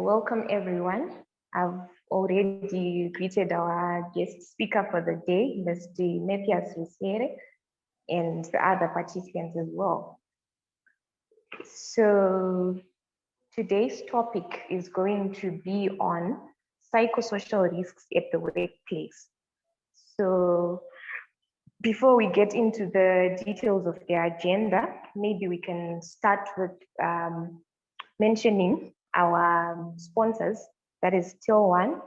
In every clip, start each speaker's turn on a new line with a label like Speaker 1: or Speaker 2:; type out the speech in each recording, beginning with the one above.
Speaker 1: welcome everyone. I've already greeted our guest speaker for the day, Mr. Mhere, and the other participants as well. So today's topic is going to be on psychosocial risks at the workplace. So before we get into the details of the agenda, maybe we can start with mentioning our sponsors, that is TIL1,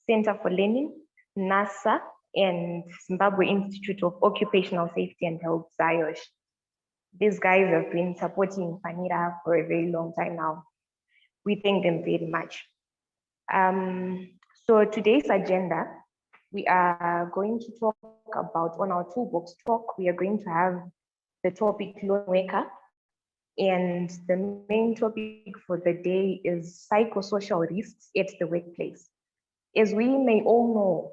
Speaker 1: Center for Learning, NASA, and Zimbabwe Institute of Occupational Safety and Health, ESH. These guys have been supporting Fanira for a very long time now. We thank them very much. So today's agenda, we are going to talk about, on our Toolbox Talk, we are going to have the topic lone worker. And the main topic for the day is psychosocial risks at the workplace. As we may all know,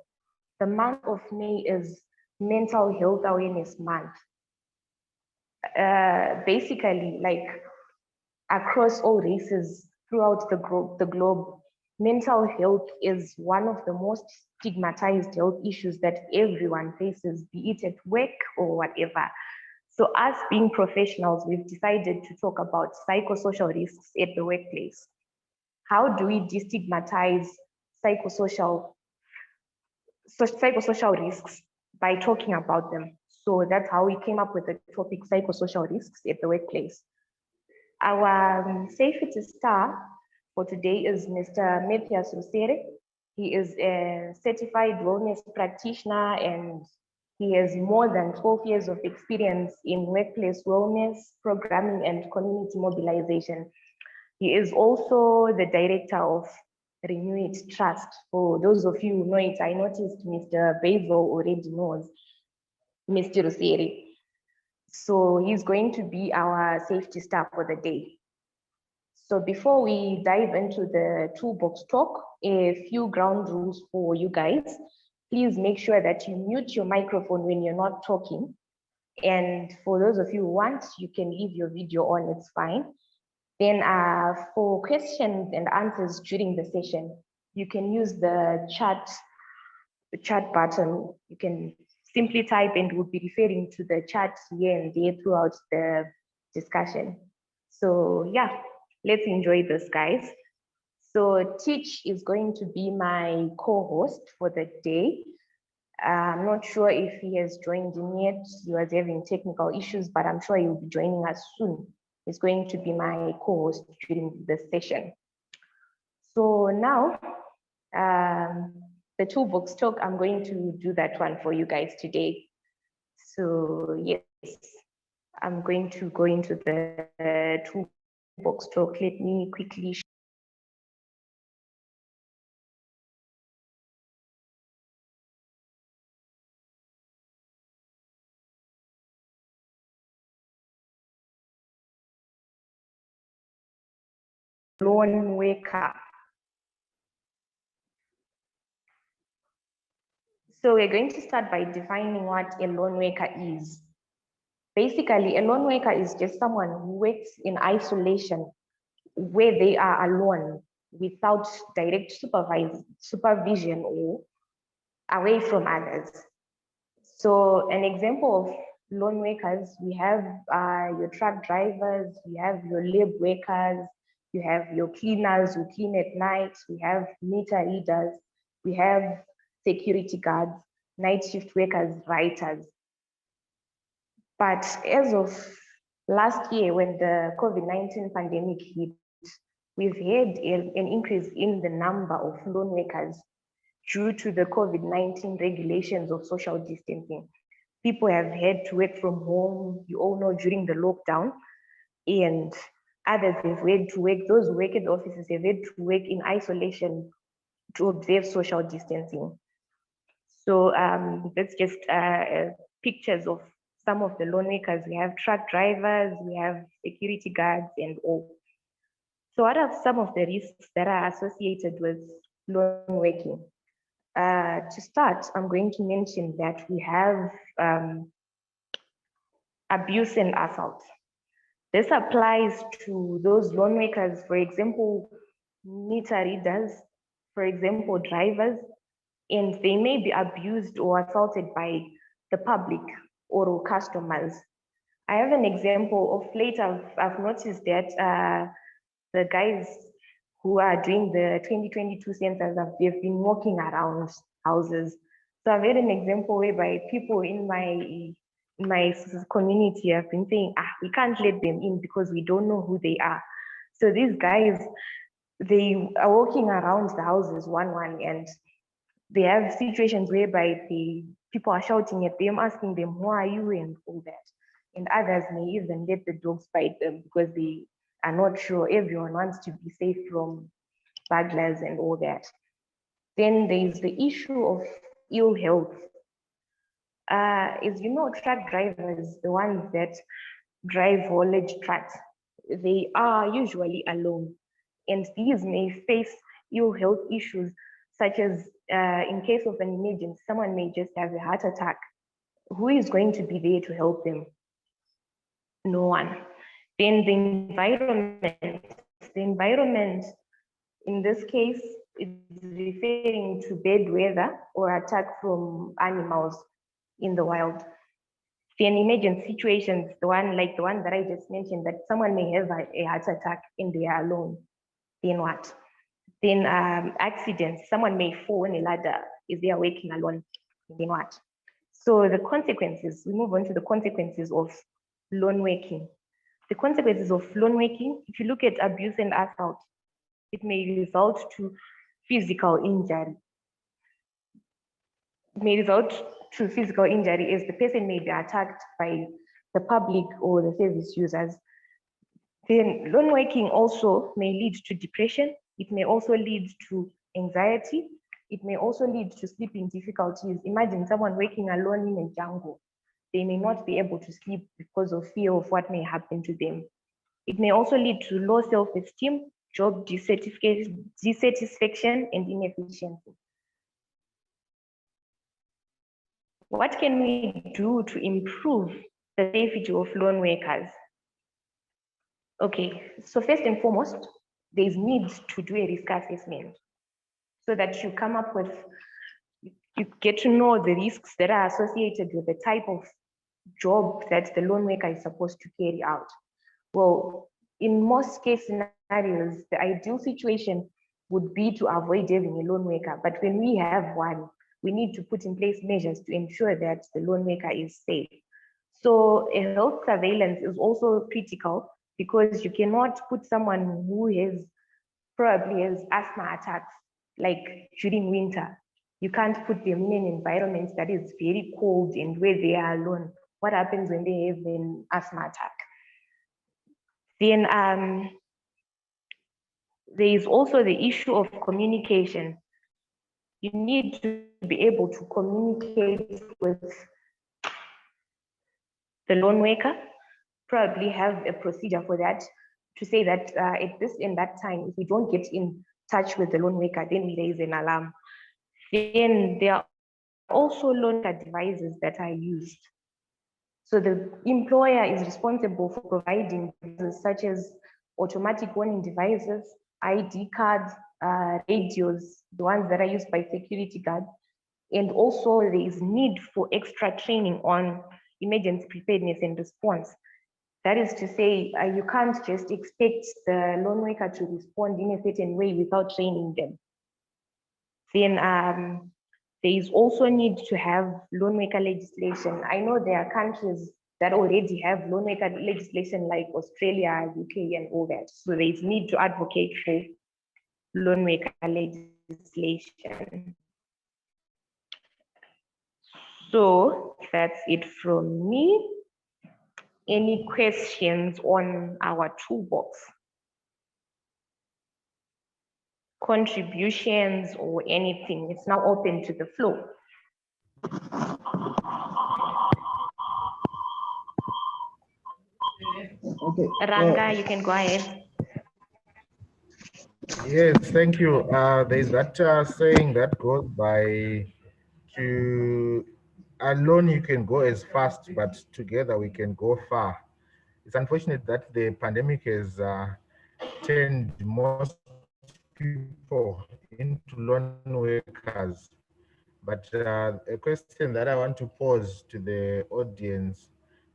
Speaker 1: the month of May is Mental Health Awareness Month. Basically, like across all races throughout the globe, mental health is one of the most stigmatized health issues that everyone faces, be it at work or whatever. So us being professionals, we've decided to talk about psychosocial risks at the workplace. How do we destigmatize psychosocial risks by talking about them? So that's how we came up with the topic psychosocial risks at the workplace. Our safety star for today is Mr. Mhere. He is a certified wellness practitioner and he has more than 12 years of experience in workplace wellness, programming, and community mobilization. He is also the director of Renew It Trust. For those of you who know it, I noticed Mr. Basil already knows Mr. Ruseri. So he's going to be our safety star for the day. So before we dive into the Toolbox Talk, a few ground rules for you guys. Please make sure that you mute your microphone when you're not talking. And for those of you who want, you can leave your video on, it's fine. Then for questions and answers during the session, you can use the chat button. You can simply type and we'll be referring to the chat here and there throughout the discussion. So yeah, let's enjoy this, guys. So Teach is going to be my co-host for the day. I'm not sure if he has joined in yet. He was having technical issues, but I'm sure he'll be joining us soon. He's going to be my co-host during the session. So now, the Toolbox Talk, I'm going to do that one for you guys today. So yes, I'm going to go into the Toolbox Talk. Let me quickly lone worker. So we're going to start by defining what a lone worker is. Basically, a lone worker is just someone who works in isolation where they are alone without direct supervision or away from others. So an example of lone workers, we have your truck drivers, we have your lab workers, you have your cleaners who clean at night, we have meter readers, we have security guards, night shift workers, writers. But as of last year, when the COVID-19 pandemic hit, we've had an increase in the number of lone workers due to the COVID-19 regulations of social distancing. People have had to work from home, you all know, during the lockdown, and others have had to work, those who work at the offices have had to work in isolation to observe social distancing. So that's just pictures of some of the lone workers. We have truck drivers, we have security guards and all. So what are some of the risks that are associated with lone working? To start, I'm going to mention that we have abuse and assault. This applies to those lone workers, for example, meter readers, for example, drivers, and they may be abused or assaulted by the public or customers. I have an example of late. I've noticed that the guys who are doing the 2022 census, they've been walking around houses. So I've had an example whereby people in my community have been saying, we can't let them in because we don't know who they are. So these guys, they are walking around the houses one, and they have situations whereby people are shouting at them, asking them, who are you, and all that. And others may even let the dogs bite them because they are not sure. Everyone wants to be safe from burglars and all that. Then there's the issue of ill health. As you know, truck drivers, the ones that drive haulage trucks, they are usually alone. And these may face ill health issues, such as in case of an emergency, someone may just have a heart attack. Who is going to be there to help them? No one. Then the environment. The environment, in this case, is referring to bad weather or attack from animals in the wild. Then emergency situations, the one that I just mentioned, that someone may have a heart attack and they are alone. Then what? Then accidents, someone may fall on a ladder if they are working alone. Then what? So the consequences, we move on to the consequences of lone working. The consequences of lone working, if you look at abuse and assault, it may result to physical injury. It may result to physical injury as the person may be attacked by the public or the service users. Then lone working also may lead to depression. It may also lead to anxiety. It may also lead to sleeping difficulties. Imagine someone working alone in a jungle. They may not be able to sleep because of fear of what may happen to them. It may also lead to low self-esteem, job dissatisfaction, and inefficiency. What can we do to improve the safety of lone workers? Okay, so first and foremost, there's need to do a risk assessment so that you come up with, you get to know the risks that are associated with the type of job that the lone worker is supposed to carry out. Well, in most case scenarios, the ideal situation would be to avoid having a lone worker. But when we have one, we need to put in place measures to ensure that the lone worker is safe. So a health surveillance is also critical because you cannot put someone who probably has asthma attacks, like during winter. You can't put them in an environment that is very cold and where they are alone. What happens when they have an asthma attack? Then there is also the issue of communication. You need to be able to communicate with the lone worker, probably have a procedure for that, to say that at this and that time, if we don't get in touch with the lone worker, then we raise an alarm. Then there are also lone worker devices that are used. So the employer is responsible for providing devices such as automatic warning devices, ID cards, radios, the ones that are used by security guards. And also there is need for extra training on emergency preparedness and response. That is to say, you can't just expect the lone worker to respond in a certain way without training them. Then there is also need to have lone worker legislation. I know there are countries that already have lone worker legislation like Australia, UK, and all that. So there is need to advocate for lone worker legislation. So that's it from me. Any questions on our toolbox? Contributions or anything? It's now open to the floor.
Speaker 2: Okay.
Speaker 1: Ranga, you can go ahead.
Speaker 3: Yes, thank you. There's that saying that goes by, to alone you can go as fast, but together we can go far. It's unfortunate that the pandemic has turned most people into lone workers. But a question that I want to pose to the audience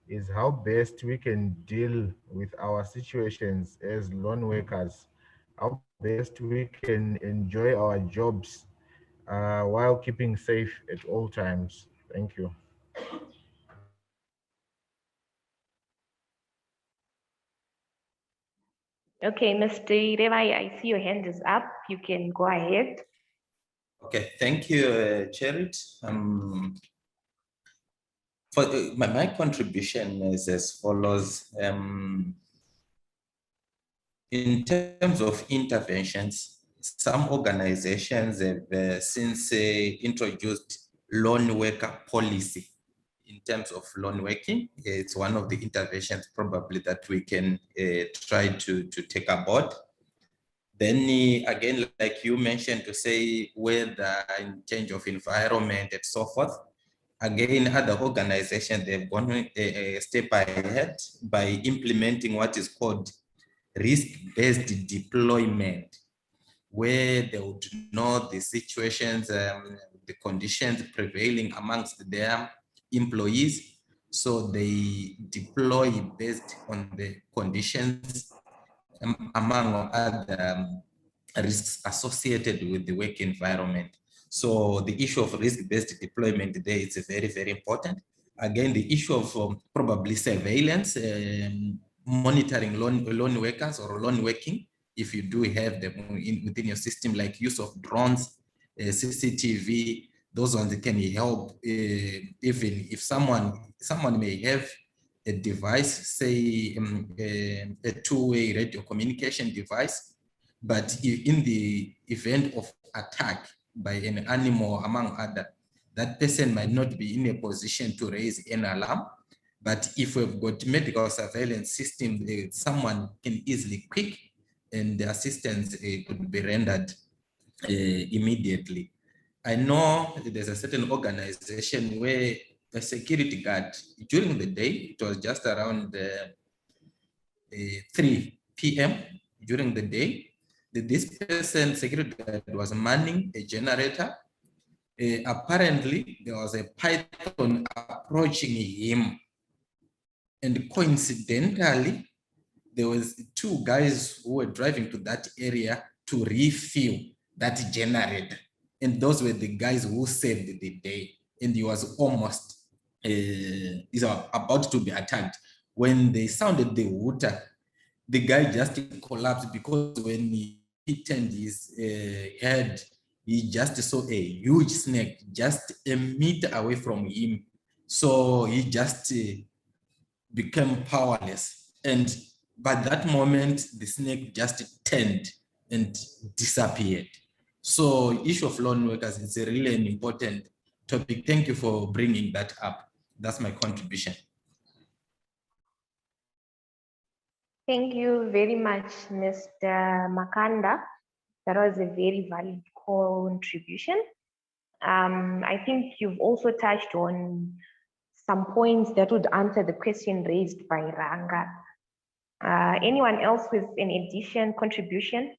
Speaker 3: is how best we can deal with our situations as lone workers, how best we can enjoy our jobs while keeping safe at all times. Thank you.
Speaker 1: Okay, Mr. Revai, I see your hand is up. You can go ahead.
Speaker 2: Okay, thank you, Cherit. For my contribution is as follows. In terms of interventions, some organizations have since introduced lone worker policy. In terms of lone working, it's one of the interventions probably that we can try to take aboard. Then again, like you mentioned, to say whether in change of environment and so forth, again, other organizations, they've gone a step ahead by implementing what is called risk-based deployment, where they would know the situations, the conditions prevailing amongst their employees. So they deploy based on the conditions among other risks associated with the work environment. So the issue of risk-based deployment there is very, very important. Again, the issue of probably surveillance, monitoring lone workers or lone working, if you do have them within your system, like use of drones, CCTV, those ones can help. Even if someone may have a device, say a two-way radio communication device, but if in the event of attack by an animal, among other, that person might not be in a position to raise an alarm. But if we've got medical surveillance system, someone can easily quick and the assistance could be rendered immediately. I know there's a certain organization where a security guard, during the day, it was just around 3 p.m. during the day, this person, security guard, was manning a generator. Apparently, there was a python approaching him. And coincidentally, there was two guys who were driving to that area to refuel that generator. And those were the guys who saved the day. And he was almost about to be attacked. When they sounded the water, the guy just collapsed because when he turned his head, he just saw a huge snake just a meter away from him. So he just became powerless. And by that moment, the snake just turned and disappeared. So issue of lone workers is really an important topic. Thank you for bringing that up. That's my contribution.
Speaker 1: Thank you very much, Mr. Makanda. That was a very valid contribution. I think you've also touched on some points that would answer the question raised by Ranga. Anyone else with an addition, contribution?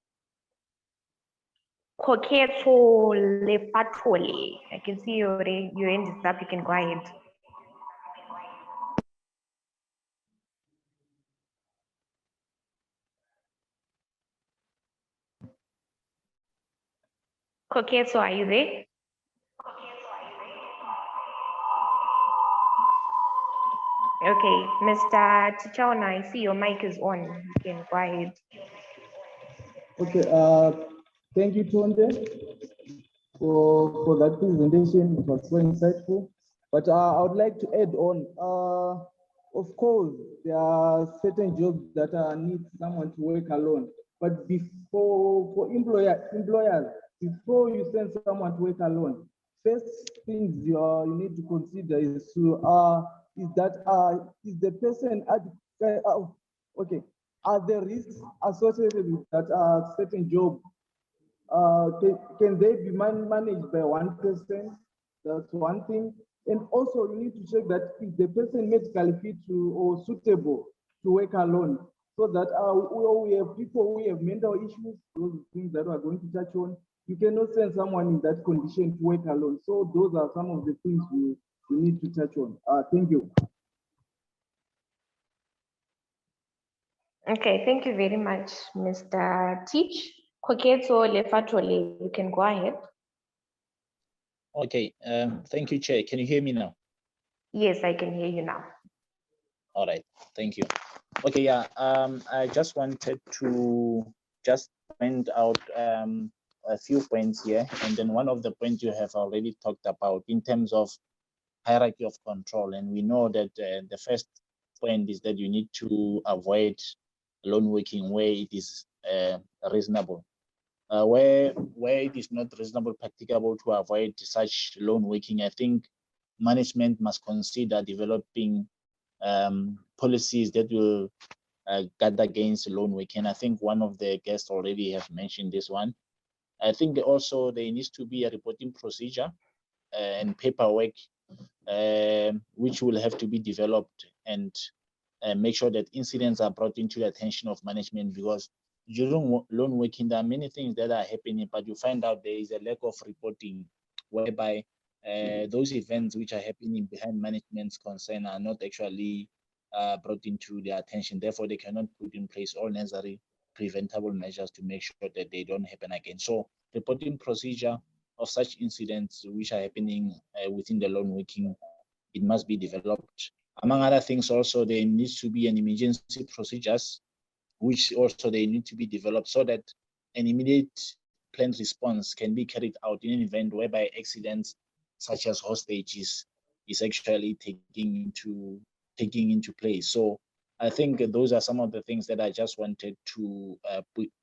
Speaker 1: Koketso Lepatole. I can see your hand is up. You can go ahead. Koketso, are you there? Okay, Mr. Tichaona, I see your mic is on. You can go ahead.
Speaker 4: Okay, thank you, Tonde, for that presentation. It was so insightful. But I would like to add on, of course, there are certain jobs that need someone to work alone. But for employers, before you send someone to work alone, first things you need to consider is the person okay, are the risks associated with that certain job? Can they be managed by one person? That's one thing. And also you need to check that if the person medically fit or suitable to work alone. so that we have people who have mental issues, those things that we're going to touch on. You cannot send someone in that condition to work alone. So those are some of the things we need to touch on. Thank you.
Speaker 1: Okay, thank you very much, Mr. Teach. Koketso Lefatole, you can go ahead.
Speaker 5: Okay, thank you, Chair. Can you hear me now?
Speaker 1: Yes, I can hear you now.
Speaker 5: All right, thank you. Okay, yeah, I just wanted to just point out a few points here, and then one of the points you have already talked about in terms of hierarchy of control, and we know that the first point is that you need to avoid loan working where it is reasonable. Where it is not reasonable, practicable to avoid such loan working, I think management must consider developing policies that will guard against loan working. I think one of the guests already have mentioned this one. I think also there needs to be a reporting procedure and paperwork which will have to be developed and make sure that incidents are brought into the attention of management, because during loan working, there are many things that are happening, but you find out there is a lack of reporting, whereby those events which are happening behind management's concern are not actually brought into their attention. Therefore, they cannot put in place all necessary preventable measures to make sure that they don't happen again. So reporting procedure of such incidents which are happening within the loan working, it must be developed. Among other things, also there needs to be an emergency procedures which also they need to be developed so that an immediate planned response can be carried out in an event whereby accidents such as hostages is actually taking into place. So I think those are some of the things that I just wanted to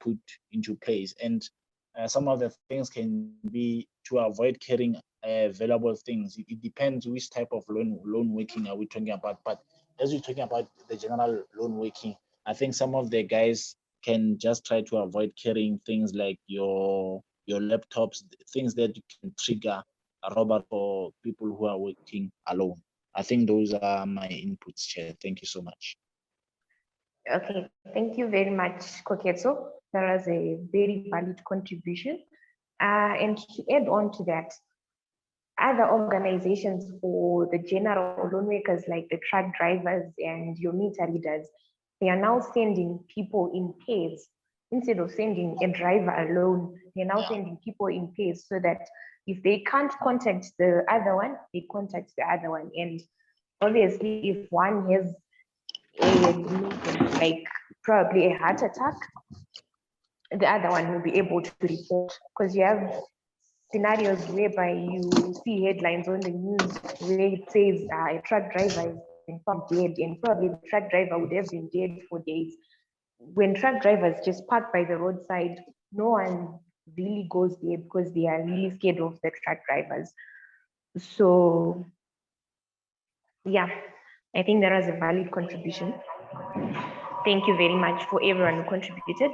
Speaker 5: put into place. And some of the things can be to avoid carrying valuable things. It depends which type of loan working are we talking about. But as we're talking about the general loan working, I think some of the guys can just try to avoid carrying things like your laptops, things that you can trigger a robbery for people who are working alone. I think those are my inputs, Chair. Thank you so much.
Speaker 1: Okay, thank you very much, Koketso. That was a very valid contribution. And to add on to that, other organizations for the general loan workers, like the truck drivers and your meter readers, they are now sending people in pairs. Instead of sending a driver alone, they're now sending people in pairs so that if they can't contact the other one, they contact the other one. And obviously, if one has like probably a heart attack, the other one will be able to report, because you have scenarios whereby you see headlines on the news where it says a truck driver is in fact dead, and probably the truck driver would have been dead for days. When truck drivers just park by the roadside, no one really goes there because they are really scared of the truck drivers. So yeah, I think that was a valid contribution. Thank you very much for everyone who contributed.